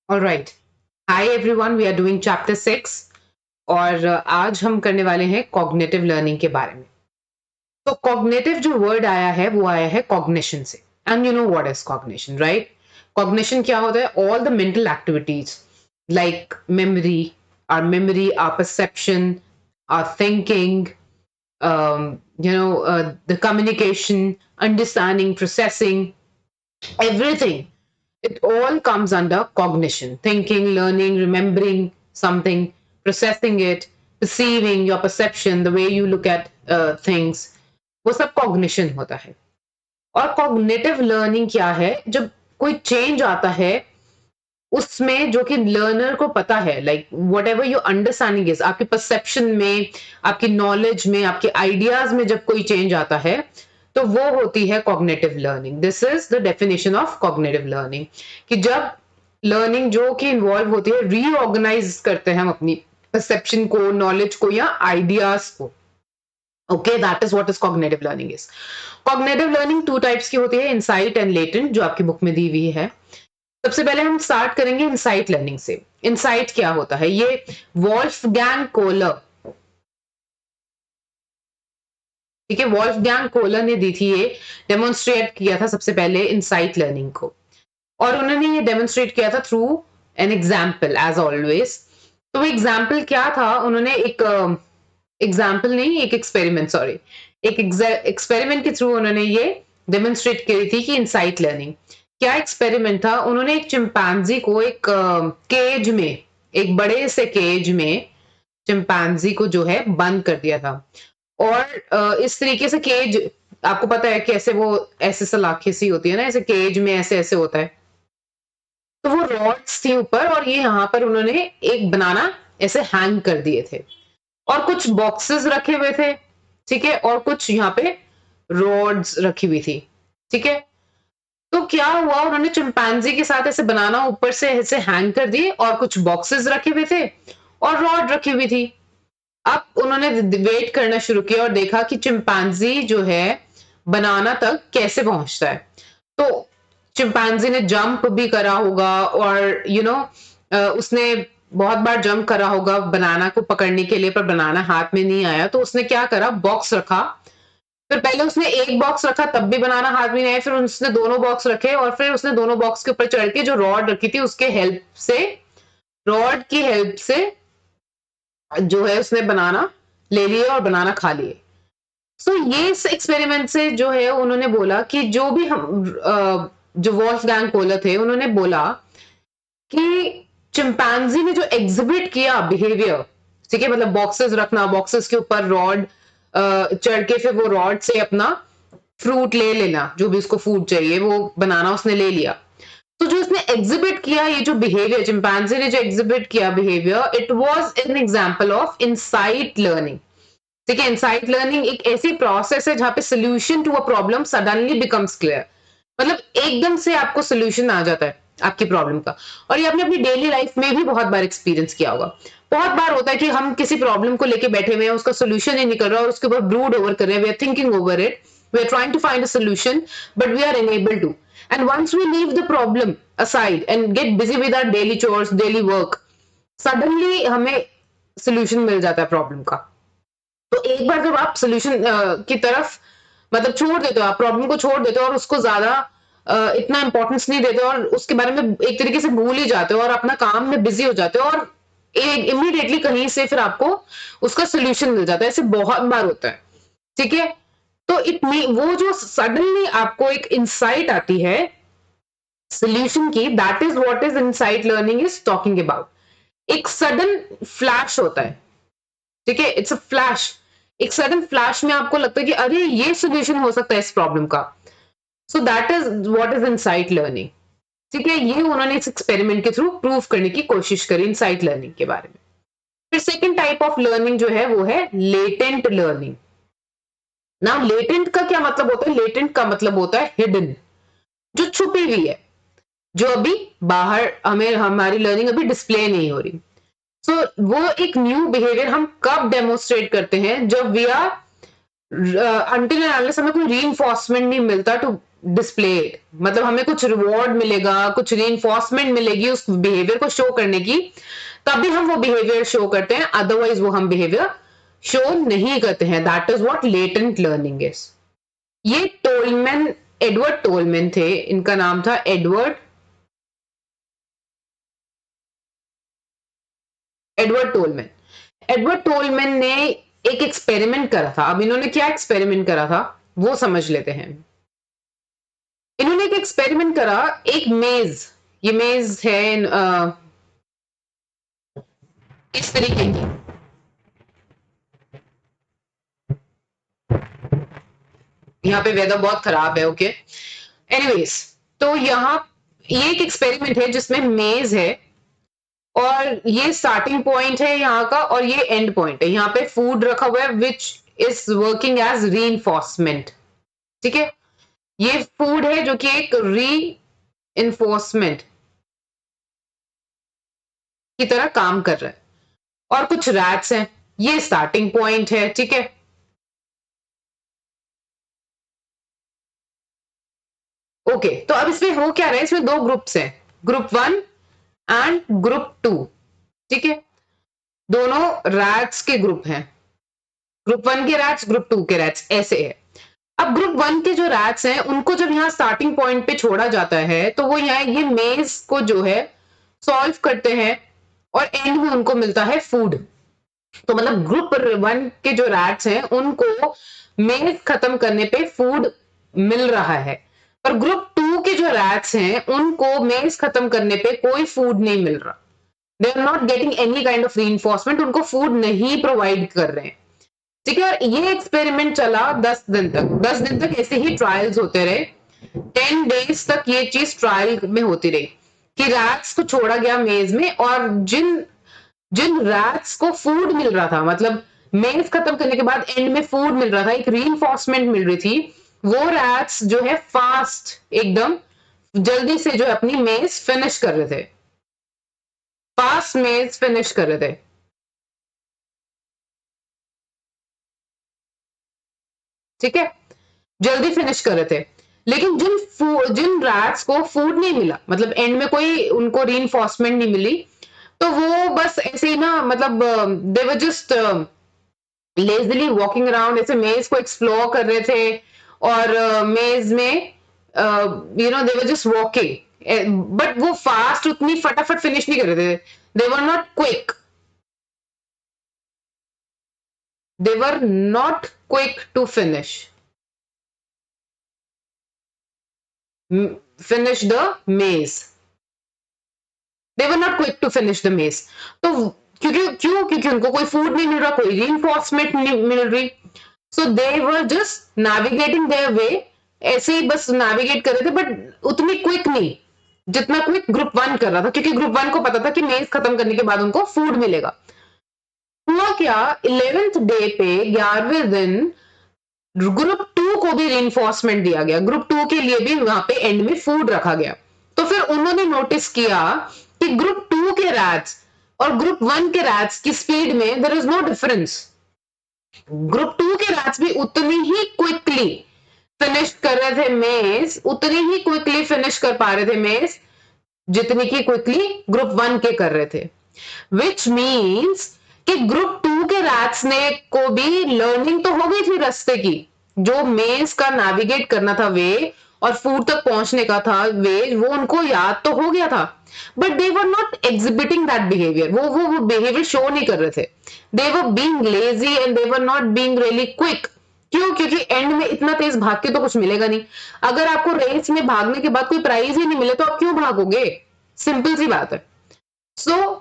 All right. Hi everyone, we are doing chapter 6 और आज हम करने वाले हैं कॉग्निटिव लर्निंग के बारे में। तो कॉग्निटिव जो वर्ड आया है वो आया है कॉग्निशन से। And you know what is cognition, right? Cognition क्या होता है? All the mental activities like memory, our perception, our thinking, the communication, understanding, processing, everything. It all comes under cognition: thinking, learning, remembering something, processing it, perceiving, your perception, the way you look at things. वो सब cognition होता है। और cognitive learning क्या है? जब कोई change आता है उसमें जो कि लर्नर को पता है, like what ever your understanding is, आपके परसेप्शन में, आपकी नॉलेज में, आपके आइडियाज में जब कोई चेंज आता है तो वो होती है cognitive learning. This is the definition of cognitive learning, कि जब लर्निंग जो कि इन्वॉल्व होती है, रीऑर्गेनाइज करते हैं हम अपनी परसेप्शन को, नॉलेज को या आइडियाज को। Okay, that is what is cognitive learning is. Cognitive learning two types की होती है, इनसाइट एंड लेटेंट, जो आपकी बुक में दी हुई है। सबसे पहले हम स्टार्ट करेंगे इनसाइट लर्निंग से। इनसाइट क्या होता है? ये वॉल्फगैंग कोहलर, ठीक है, वॉल्फगैंग कोहलर ने दी थी, ये डेमोन्स्ट्रेट किया था सबसे पहले इनसाइट लर्निंग को। और उन्होंने ये डेमोन्स्ट्रेट किया था through an example, as always. तो वो एग्जाम्पल क्या था? उन्होंने एक एग्जाम्पल नहीं, एक एक्सपेरिमेंट, सॉरी, एक एक्सपेरिमेंट के थ्रू उन्होंने ये डेमोन्स्ट्रेट करी थी कि इनसाइट लर्निंग क्या एक्सपेरिमेंट था। उन्होंने एक चिंपैंजी को एक केज में, एक बड़े से केज में चिंपैंजी को जो है बंद कर दिया था। और इस तरीके से केज, आपको पता है कैसे वो ऐसे सलाखे सी होती है ना, ऐसे केज में ऐसे ऐसे होता है। तो वो रॉड्स थी ऊपर, और ये यहाँ पर उन्होंने एक बनाना ऐसे हैंग कर दिए थे, और कुछ बॉक्सेस रखे हुए थे, ठीक है, और कुछ यहाँ पे रॉड्स रखी हुई थी, ठीक है। तो क्या हुआ, उन्होंने चिंपैंजी के साथ ऐसे बनाना ऊपर से ऐसे हैंग कर दिए, और कुछ बॉक्सेस रखे हुए थे और रॉड रखी हुई थी। अब उन्होंने वेट करना शुरू किया और देखा कि चिंपैंजी जो है बनाना तक कैसे पहुंचता है। तो चिंपैंजी ने जंप भी करा होगा, और उसने बहुत बार जंप करा होगा बनाना को पकड़ने के लिए, पर बनाना हाथ में नहीं आया। तो उसने क्या करा, बॉक्स रखा। फिर पहले उसने एक बॉक्स रखा, तब भी बनाना हाथ में नहीं आया। फिर उसने दोनों बॉक्स रखे, और फिर उसने दोनों बॉक्स के ऊपर चढ़ के जो रॉड रखी थी उसके हेल्प से, रॉड की हेल्प से जो है उसने बनाना ले लिए और बनाना खा लिए। सो ये इस एक्सपेरिमेंट से जो है उन्होंने बोला कि जो भी हम जो वॉल्फगैंग कोहलर थे उन्होंने बोला कि चिंपैंजी ने जो एग्जिबिट किया बिहेवियर, ठीक है, मतलब बॉक्सेस रखना, बॉक्सेस के ऊपर रॉड चढ़ के फिर वो रॉड से अपना फ्रूट ले लेना, जो भी उसको फूड चाहिए वो बनाना उसने ले लिया। तो जो इसने एग्जिबिट किया, ये जो बिहेवियर चिंपैंजी ने जो एग्जिबिट किया behaviour, it was an example of insight learning. ठीक है, इनसाइट लर्निंग एक ऐसी प्रोसेस है जहां पे solution to a problem suddenly becomes clear, मतलब एकदम से आपको सोल्यूशन आ जाता है आपकी प्रॉब्लम का। और ये आपने अपनी डेली लाइफ में भी बहुत बार एक्सपीरियंस किया होगा। बहुत बार होता है कि हम किसी प्रॉब्लम को लेके बैठे हुए हैं, उसका सोल्यूशन ही निकल रहा है और उसके ऊपर ब्रूड ओवर कर रहे हैं, we are thinking over it, we are trying to find a solution, but we are unable to. And once we leave the problem aside and get busy with our daily chores, daily work, suddenly हमें solution मिल जाता है problem का। तो एक बार जब आप solution की तरफ मतलब छोड़ देते हो, आप प्रॉब्लम को छोड़ देते हो और उसको ज्यादा इतना इंपॉर्टेंस नहीं देते और उसके बारे में एक तरीके से भूल ही जाते हो और अपना काम में बिजी हो जाते हो, और इमीडिएटली कहीं से फिर आपको उसका सोल्यूशन मिल जाता है। ऐसे बहुत बार होता है, ठीक है। तो वो जो सडनली आपको एक इंसाइट आती है सोल्यूशन की, that is what is insight learning is talking about. एक सडन फ्लैश होता है, ठीक है, इट्स अ फ्लैश। एक सडन फ्लैश में आपको लगता है कि अरे ये सोल्यूशन हो सकता है इस प्रॉब्लम का। So that is what is insight learning, ठीक है। ये उन्होंने इस एक्सपेरिमेंट के थ्रू प्रूव करने की कोशिश करी इनसाइट लर्निंग के बारे में। फिर सेकेंड टाइप ऑफ लर्निंग जो है वो है लेटेंट लर्निंग। ना लेटेंट का क्या मतलब होता है? लेटेंट का मतलब होता है हिडन, जो छुपी हुई है, जो अभी बाहर हमें हमारी लर्निंग अभी डिस्प्ले नहीं हो रही। सो वो एक न्यू बिहेवियर हम कब डेमोन्स्ट्रेट करते हैं? जब we are until and unless हमें कोई रीइंफोर्समेंट नहीं मिलता टू डिस्प्लेड, मतलब हमें कुछ रिवॉर्ड मिलेगा, कुछ रीइंफोर्समेंट मिलेगी उस बिहेवियर को शो करने की, तभी हम वो बिहेवियर शो करते हैं, अदरवाइज वो हम बिहेवियर शो नहीं करते हैं। That is what latent learning is. ये टोलमैन, एडवर्ड टोलमैन थे, इनका नाम था एडवर्ड टोलमैन। एडवर्ड टोलमैन ने एक एक्सपेरिमेंट करा था। अब इन्होंने क्या एक्सपेरिमेंट करा था वो समझ लेते हैं। इन्होंने एक एक्सपेरिमेंट करा, एक मेज, ये मेज है इस तरीके की, यहाँ पे वेदर बहुत खराब है, ओके। एनीवेज, तो यहाँ ये एक एक्सपेरिमेंट है जिसमें मेज है और ये स्टार्टिंग पॉइंट है यहाँ का और ये एंड पॉइंट है। यहाँ पे फूड रखा हुआ है which is working as reinforcement, ठीक है। ये फूड है जो कि एक री इन्फोर्समेंट की तरह काम कर रहा है, और कुछ रैट्स हैं, ये स्टार्टिंग पॉइंट है, ठीक है। ओके, तो अब इसमें हो क्या रहा है, इसमें दो ग्रुप्स हैं, ग्रुप 1 एंड ग्रुप 2, ठीक है। दोनों रैट्स के ग्रुप हैं, ग्रुप 1 के रैट्स, ग्रुप 2 के रैट्स, ऐसे है। अब ग्रुप 1 के जो रैट्स हैं उनको जब यहाँ स्टार्टिंग पॉइंट पे छोड़ा जाता है तो वो यहाँ ये मेज को जो है सॉल्व करते हैं और एंड में उनको मिलता है फूड। तो मतलब ग्रुप 1 के जो रैट्स हैं उनको मेज खत्म करने पे फूड मिल रहा है, पर ग्रुप 2 के जो रैट्स हैं उनको मेज खत्म करने पे कोई फूड नहीं मिल रहा। They are not getting any kind of reinforcement, उनको फूड नहीं प्रोवाइड कर रहे हैं, ठीक है। और ये एक्सपेरिमेंट चला 10 दिन तक, 10 दिन तक ऐसे ही ट्रायल्स होते रहे, 10 डेज तक ये चीज ट्रायल में होती रही कि रैट्स को छोड़ा गया मेज में, और जिन जिन रैट्स को फूड मिल रहा था, मतलब मेज खत्म करने के बाद एंड में फूड मिल रहा था, एक रीइंफोर्समेंट मिल रही थी, वो रैट्स जो है फास्ट एकदम जल्दी से जो है अपनी मेज फिनिश कर रहे थे, फास्ट मेज फिनिश कर रहे थे, ठीक है, जल्दी फिनिश कर रहे थे। लेकिन जिन रैट्स को फूड नहीं मिला, मतलब एंड में कोई उनको रीइंफोर्समेंट नहीं मिली, तो वो बस ऐसे ही ना, मतलब they were just lazily walking around, ऐसे मेज को एक्सप्लोर कर रहे थे, और मेज में they were just walking, but वो फास्ट उतनी फटाफट फिनिश नहीं कर रहे थे, they were not quick, they were not quick to finish the maze, they were not quick to finish the maze। तो क्योंकि उनको कोई फूड नहीं मिल रहा, कोई रीइंफोर्समेंट नहीं मिल रही, so they were just navigating their way, ऐसे ही बस नेविगेट कर रहे थे, बट उतनी क्विक नहीं जितना क्विक ग्रुप 1 कर रहा था, क्योंकि ग्रुप 1 को पता था कि मेज खत्म करने के बाद उनको फूड मिलेगा। हुआ क्या, 11th डे पे 11वें दिन ग्रुप 2 को भी रीइंफोर्समेंट दिया गया, ग्रुप 2 के लिए भी वहां पे एंड में फूड रखा गया। तो फिर उन्होंने नोटिस किया कि ग्रुप 2 के रैट्स और ग्रुप 1 के रैट्स की स्पीड में there is no difference. Group 2 के रैट्स भी उतनी ही क्विकली फिनिश कर रहे थे मेज, उतनी ही क्विकली फिनिश कर पा रहे थे मेज जितनी की क्विकली ग्रुप 1 के कर रहे थे, विच मीन्स कि ग्रुप 2 के रैट्स ने को भी लर्निंग तो हो गई थी रास्ते की, जो मेज का नेविगेट करना था वे, और फूड तक पहुंचने का था वे, वो उनको याद तो हो गया था, but they were not exhibiting that behaviour, वो बिहेवियर शो नहीं कर रहे थे, they were being lazy and they were not being really quick. क्यों? क्योंकि एंड में इतना तेज भाग के तो कुछ मिलेगा नहीं। अगर आपको रेस में भागने के बाद कोई प्राइज ही नहीं मिले तो आप क्यों भागोगे? सिंपल सी बात है।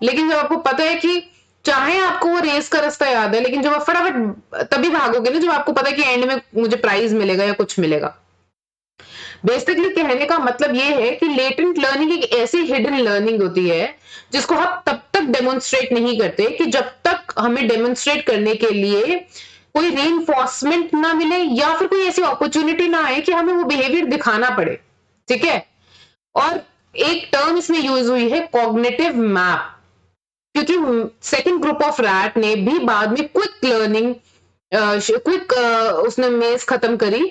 लेकिन जब आपको पता है कि चाहे आपको वो रेस का रास्ता याद है, लेकिन जब आप फटाफट तभी भागोगे ना जब आपको पता है कि एंड में मुझे प्राइज मिलेगा या कुछ मिलेगा। बेसिकली कहने का मतलब ये है कि लेटेंट लर्निंग एक ऐसी हिडन लर्निंग होती है जिसको हम तब तक डेमोन्स्ट्रेट नहीं करते कि जब तक हमें डेमोन्स्ट्रेट करने के लिए कोई रीइंफोर्समेंट ना मिले या फिर कोई ऐसी अपॉर्चुनिटी ना आए कि हमें वो बिहेवियर दिखाना पड़े, ठीक है। और एक टर्म इसमें यूज हुई है कॉग्निटिव मैप, क्योंकि सेकंड ग्रुप ऑफ रैट ने भी बाद में क्विक लर्निंग, क्विक उसने मेज खत्म करी,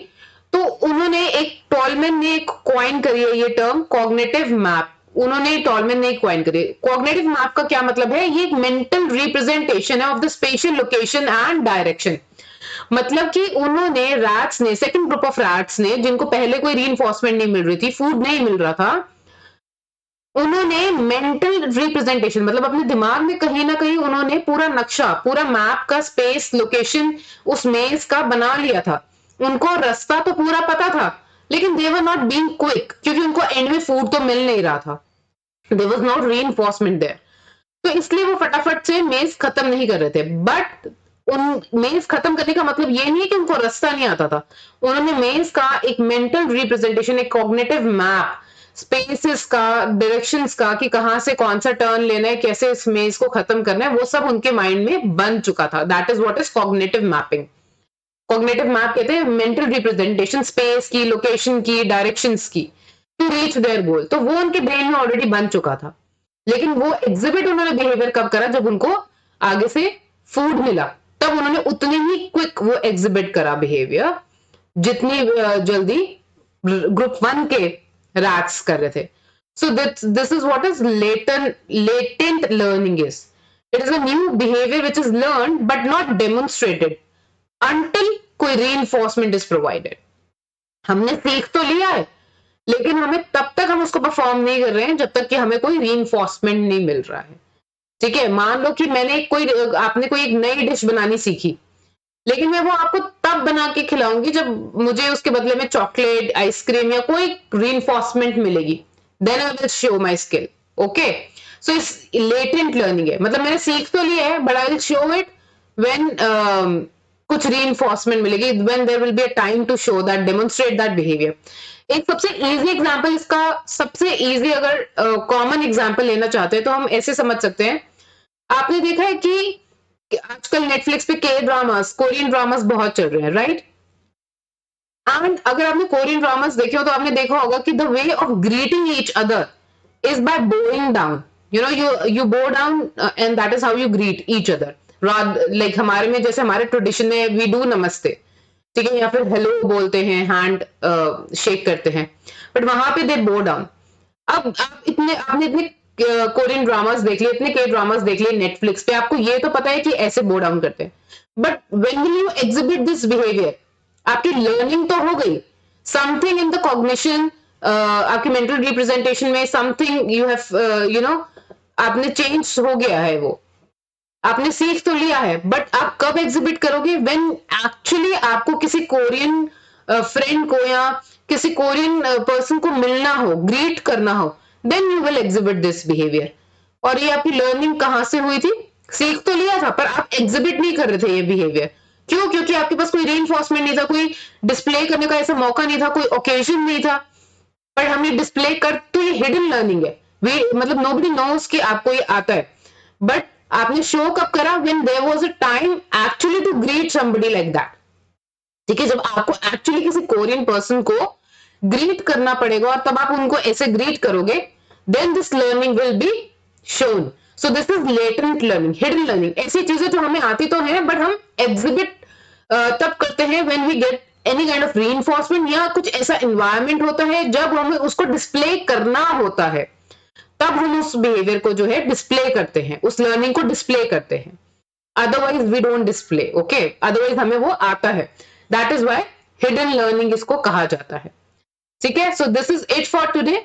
तो उन्होंने एक टॉलमैन ने एक कॉइन करी है ये टर्म कॉग्निटिव मैप, उन्होंने टॉलमैन ने कॉइन करी। कॉग्निटिव मैप का क्या मतलब है, ये एक मेंटल रिप्रेजेंटेशन है of the special location and direction. मतलब कि उन्होंने रैट्स ने, सेकंड ग्रुप ऑफ रैट्स ने, जिनको पहले कोई रीइंफोर्समेंट नहीं मिल रही थी, फूड नहीं मिल रहा था, उन्होंने मेंटल रिप्रेजेंटेशन मतलब अपने दिमाग में कहीं ना कहीं उन्होंने पूरा नक्शा, पूरा मैप का स्पेस लोकेशन उस मेज का बना लिया था। उनको रास्ता तो पूरा पता था, लेकिन दे वर नॉट बीइंग क्विक, क्योंकि उनको एंड में फूड तो मिल नहीं रहा था, there was not reinforcement there, तो इसलिए वो फटाफट से मेज खत्म नहीं कर रहे थे। बट उन मेज खत्म करने का मतलब ये नहीं है कि उनको रास्ता नहीं आता था, उन्होंने मेज का एक मेंटल रिप्रेजेंटेशन, एक कॉग्निटिव मैप, स्पेसेस का, डायरेक्शंस का, कि कहां से कौन सा टर्न लेना है, कैसे इस मेज को खत्म करना है, वो सब उनके माइंड में बन चुका था। That is what is cognitive mapping. Cognitive map कहते हैं मेंटल रिप्रेजेंटेशन स्पेस की, लोकेशन की, डायरेक्शंस की, टू रीच देयर गोल। तो वो उनके ब्रेन में ऑलरेडी बन चुका था, लेकिन वो एग्जिबिट उन्होंने बिहेवियर कब करा, जब उनको आगे से फूड मिला, तब उन्होंने उतनी ही क्विक वो एग्जिबिट करा बिहेवियर जितनी जल्दी ग्रुप 1 के रैट्स कर रहे थे। सो this is what is latent learning is, it is a new behaviour which is learn but not demonstrated until कोई रीइंफोर्समेंट इज प्रोवाइडेड। हमने सीख तो लिया है, लेकिन हमें तब तक हम उसको परफॉर्म नहीं कर रहे हैं जब तक कि हमें कोई रीइंफोर्समेंट नहीं मिल रहा है। ठीक है, मान लो कि आपने कोई एक नई डिश बनानी सीखी, लेकिन मैं वो आपको तब बना के खिलाऊंगी जब मुझे उसके बदले में चॉकलेट, आइसक्रीम या कोई रीइंफोर्समेंट मिलेगी, then I will show my skill. Okay, so इस लेटेंट लर्निंग है, मतलब मैंने सीख तो लिया है but I will show it when कुछ रीइंफोर्समेंट मिलेगी, when there will be a time to show that, demonstrate that behaviour. एक सबसे इजी एग्जांपल, इसका सबसे इजी अगर कॉमन एग्जांपल लेना चाहते हैं तो हम ऐसे समझ सकते हैं, आपने देखा है कि आजकल नेटफ्लिक्स पे के ड्रामास, कोरियन ड्रामास बहुत चल रहे हैं, राइट? एंड अगर आपने कोरियन ड्रामास देखे हो तो आपने देखा होगा कि the way of greeting each other is by Boeing down, you know, you बो down and that is how you greet each other. Like हमारे में जैसे हमारे ट्रेडिशन में वी डू नमस्ते, ठीक है, या फिर हेलो बोलते हैं, हैंड शेक करते हैं, बट वहां पे दे बो डाउन। अब आपने इतने कोरियन ड्रामास देख लिए, इतने के ड्रामास देख लिए नेटफ्लिक्स पे, आपको ये तो पता है कि ऐसे बो डाउन करते हैं, but when will you exhibit this behaviour, आपकी लर्निंग तो हो गई, समथिंग इन द कॉग्निशन, आपकी मेंटल रिप्रेजेंटेशन में something you have, you know, आपने चेंज हो गया है, वो आपने सीख तो लिया है, बट आप कब एग्जिबिट करोगे, व्हेन एक्चुअली आपको किसी कोरियन फ्रेंड को या किसी कोरियन पर्सन को मिलना हो, ग्रीट करना हो, then you will exhibit this behaviour. और ये आपकी लर्निंग कहां से हुई थी, सीख तो लिया था पर आप एग्जिबिट नहीं कर रहे थे ये बिहेवियर। क्यों? क्योंकि आपके पास कोई रीइंफोर्समेंट नहीं था, कोई डिस्प्ले करने का ऐसा मौका नहीं था, कोई ओकेजन नहीं था, पर हम ये डिस्प्ले कर, तो ये हिडन लर्निंग है, मतलब नोबडी नोस कि आपको ये आता है, बट आपने शो कब करा, when there was a time actually to greet somebody like that. ठीक है, जब आपको एक्चुअली किसी कोरियन पर्सन को ग्रीट करना पड़ेगा और तब आप उनको ऐसे ग्रीट करोगे, then this learning will be shown. So this is latent learning, hidden learning. ऐसी चीजें जो हमें आती तो हैं बट हम एग्जिबिट तब करते हैं when we get any kind of reinforcement, या कुछ ऐसा एनवायरमेंट होता है जब हमें उसको डिस्प्ले करना होता है, तब हम उस बिहेवियर को जो है डिस्प्ले करते हैं, उस लर्निंग को डिस्प्ले करते हैं। Otherwise we don't display, okay, otherwise हमें वो आता है। That is why hidden learning इसको कहा जाता है। ठीक है, so this is it for today.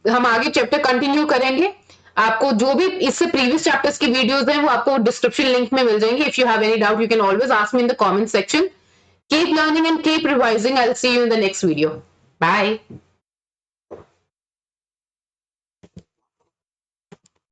हम आगे चैप्टर कंटिन्यू करेंगे। आपको जो भी इससे प्रीवियस चैप्टर्स की वीडियोस हैं वो आपको डिस्क्रिप्शन लिंक में मिल जाएंगे। If you have any doubt you can always ask me in the comment section. Keep learning and keep revising. I will see you in the next video. Bye.